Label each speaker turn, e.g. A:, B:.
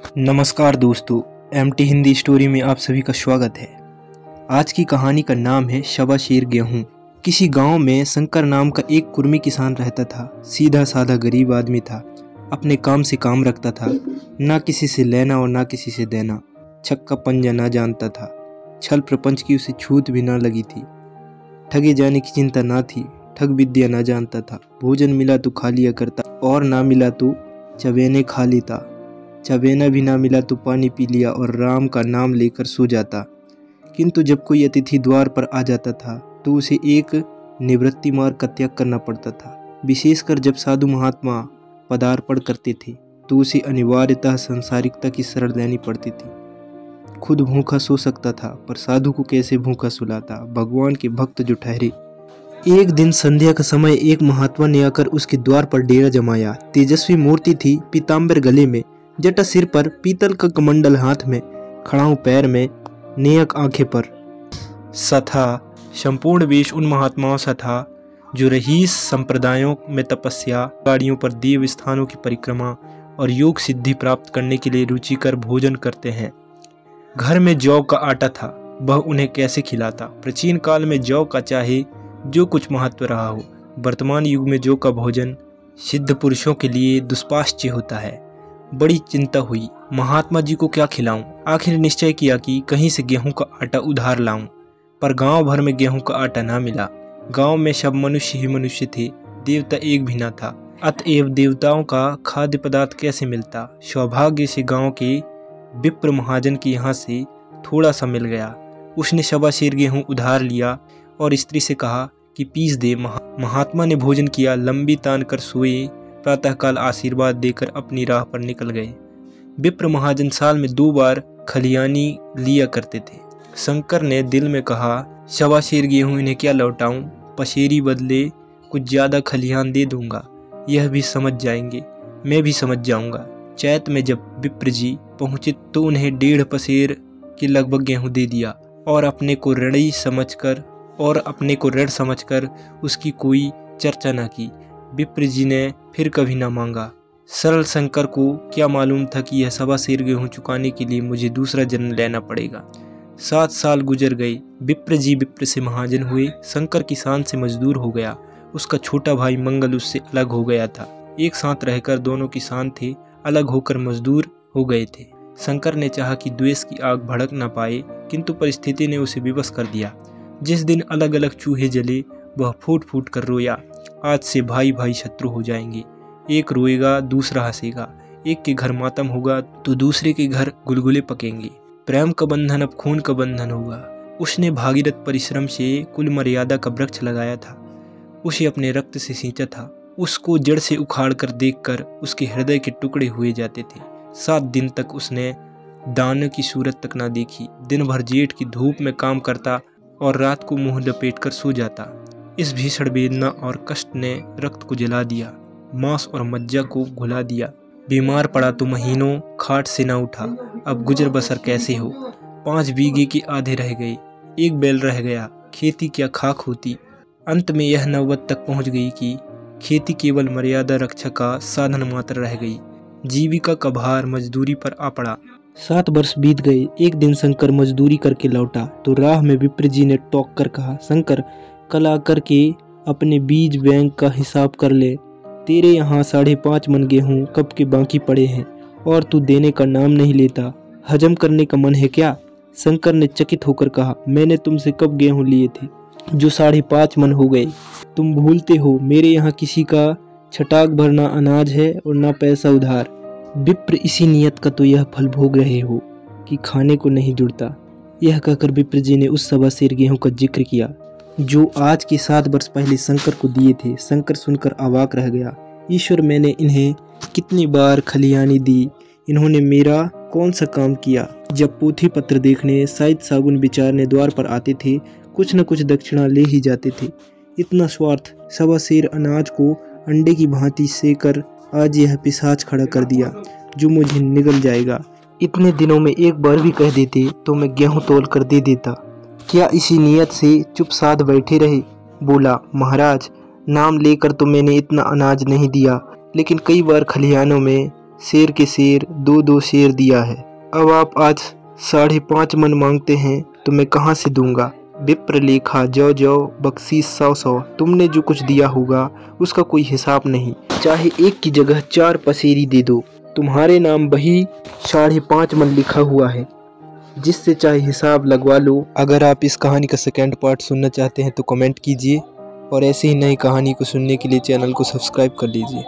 A: नमस्कार दोस्तों, MT Hindi story में आप सभी का स्वागत है। आज की कहानी का नाम है शबाशीर गेहूं। किसी गांव में शंकर नाम का एक कुर्मी किसान रहता था। सीधा साधा गरीब आदमी था। अपने काम से काम रखता था, ना किसी से लेना और ना किसी से देना। छक्का पंजा ना जानता था। छल प्रपंच की उसे छूत भी ना लगी थी। ठगे जाने की चिंता ना थी। ठग विद्या ना जानता था। भोजन मिला तो खा लिया करता और ना मिला तो चबेने खा लेता। चबेना भी ना मिला तो पानी पी लिया और राम का नाम लेकर सो जाता। किंतु जब कोई अतिथि द्वार पर आ जाता था तो उसे एक निवृत्ति मार्ग का त्याग करना पड़ता था। विशेषकर जब साधु महात्मा पदार्पण करते थे तो उसे अनिवार्यतः सांसारिकता की शरण लेनी पड़ती थी। खुद भूखा सो सकता था पर साधु को कैसे भूखा सुलाता, भगवान के भक्त जो ठहरे। एक दिन संध्या का समय एक महात्मा ने आकर उसके द्वार पर डेरा जमाया। तेजस्वी मूर्ति थी, पीताम्बर गले में, जटा सिर पर, पीतल का कमंडल हाथ में, खड़ाऊं पैर में, नेक आंखें पर। सा था संपूर्ण वेश उन महात्माओं सा था जो रहीस संप्रदायों में तपस्या, गाड़ियों पर देव स्थानों की परिक्रमा और योग सिद्धि प्राप्त करने के लिए रुचिकर भोजन करते हैं। घर में जौ का आटा था, वह उन्हें कैसे खिलाता। प्राचीन काल में जौ का चाहे जो कुछ महत्व रहा हो, वर्तमान युग में जौ का भोजन सिद्ध पुरुषों के लिए दुष्पाच्य होता है। बड़ी चिंता हुई, महात्मा जी को क्या खिलाऊं। आखिर निश्चय किया कि कहीं से गेहूं का आटा उधार लाऊं, पर गांव भर में गेहूं का आटा ना मिला। गांव में सब मनुष्य ही मनुष्य थे, देवता एक भी ना था। अतएव देवताओं का खाद्य पदार्थ कैसे मिलता। सौभाग्य से गांव के विप्र महाजन के यहाँ से थोड़ा सा मिल गया। उसने शबाशीर गेहूं उधार लिया और स्त्री से कहा कि पीस दे। महात्मा ने भोजन किया, लंबी तान कर सोए, प्रातःकाल आशीर्वाद देकर अपनी राह पर निकल गए। विप्र महाजन साल में 2 बार खलियानी लिया करते थे। शंकर ने दिल में कहा, शबाशीर गेहूं इन्हें क्या लौटाऊं, पसेरी बदले कुछ ज्यादा खलियान दे दूंगा, यह भी समझ जाएंगे, मैं भी समझ जाऊंगा। चैत में जब विप्र जी पहुंचे तो उन्हें 1.5 पसेर के लगभग गेहूं दे दिया और अपने को ऋण समझकर उसकी कोई चर्चा न की। विप्र जी ने फिर कभी न मांगा। सरल शंकर को क्या मालूम था कि यह शबाशीर गेहूं चुकाने के लिए मुझे दूसरा जन्म लेना पड़ेगा। 7 साल गुजर गए। विप्र जी विप्र से महाजन हुए। शंकर किसान से मजदूर हो गया। उसका छोटा भाई मंगल उससे अलग हो गया था। एक साथ रहकर दोनों किसान थे, अलग होकर मजदूर हो गए थे। शंकर ने चाहा कि द्वेष की आग भड़क न पाए, किंतु परिस्थिति ने उसे विवश कर दिया। जिस दिन अलग अलग चूहे जले वह फूट फूट कर रोया, आज से भाई भाई शत्रु हो जाएंगे। एक रोएगा दूसरा हंसेगा, एक के घर मातम होगा तो दूसरे के घर गुलगुले पकेंगे। प्रेम का बंधन अब खून का बंधन होगा। उसने भागीरथ परिश्रम से कुल मर्यादा का वृक्ष लगाया था, उसे अपने रक्त से सींचा था। उसको जड़ से उखाड़ कर देखकर उसके हृदय के टुकड़े हुए जाते थे। 7 दिन तक उसने दाने की सूरत तक ना देखी। दिन भर जेठ की धूप में काम करता और रात को मुंह लपेट कर सो जाता। इस भीषण वेदना और कष्ट ने रक्त को जला दिया, मांस और मज्जा को घुला दिया। बीमार पड़ा तो महीनों खाट से न उठा। अब गुजर बसर कैसे हो। 5 बीघे के आधे रह गए, 1 बैल रह गया। खेती क्या खाक होती। अंत में यह नौबत तक पहुंच गई कि खेती केवल मर्यादा रक्षा का साधन मात्र रह गई। जीविका का भार मजदूरी पर आ पड़ा। 7 वर्ष बीत गए। एक दिन शंकर मजदूरी करके लौटा तो राह में विप्र जी ने टोक कर कहा, शंकर कल आकर के अपने बीज बैंक का हिसाब कर ले। तेरे यहाँ 5.5 मन गेहूं कब के बाकी पड़े हैं और तू देने का नाम नहीं लेता। हजम करने का मन है क्या। शंकर ने चकित होकर कहा, मैंने तुमसे कब गेहूं लिए थे जो 5.5 मन हो गए। तुम भूलते हो मेरे यहाँ किसी का छटाक भर ना अनाज है और ना पैसा उधार। विप्र इसी नियत का तो यह फल भोग रहे हो कि खाने को नहीं जुड़ता। यह कहकर विप्र जी ने उस शबाशीर गेहूं का जिक्र किया जो आज के 7 वर्ष पहले शंकर को दिए थे। शंकर सुनकर अवाक रह गया। ईश्वर, मैंने इन्हें कितनी बार खलियानी दी, इन्होंने मेरा कौन सा काम किया। जब पोथी पत्र देखने, साहित्य सागुन विचारने द्वार पर आते थे, कुछ न कुछ दक्षिणा ले ही जाते थे। इतना स्वार्थ। शबाशीर अनाज को अंडे की भांति सेकर आज यह पिशाच खड़ा कर दिया जो मुझे निगल जाएगा। इतने दिनों में एक बार भी कह देते तो मैं गेहूं तोल कर दे देता। क्या इसी नियत से चुप साध बैठे रहे। बोला, महाराज नाम लेकर तो मैंने इतना अनाज नहीं दिया, लेकिन कई बार खलिहानों में शेर के शेर 2-2 शेर दिया है। अब आप आज 5.5 मन मांगते हैं तो मैं कहाँ से दूंगा। विप्र लेखा जौ जौ बख्शीश 100-100। तुमने जो कुछ दिया होगा उसका कोई हिसाब नहीं, चाहे 1 की जगह 4 पसेरी दे दो। तुम्हारे नाम वही 5.5 मन लिखा हुआ है, जिससे चाहे हिसाब लगवा लो। अगर आप इस कहानी का सेकंड पार्ट सुनना चाहते हैं तो कमेंट कीजिए और ऐसे ही नई कहानी को सुनने के लिए चैनल को सब्सक्राइब कर लीजिए।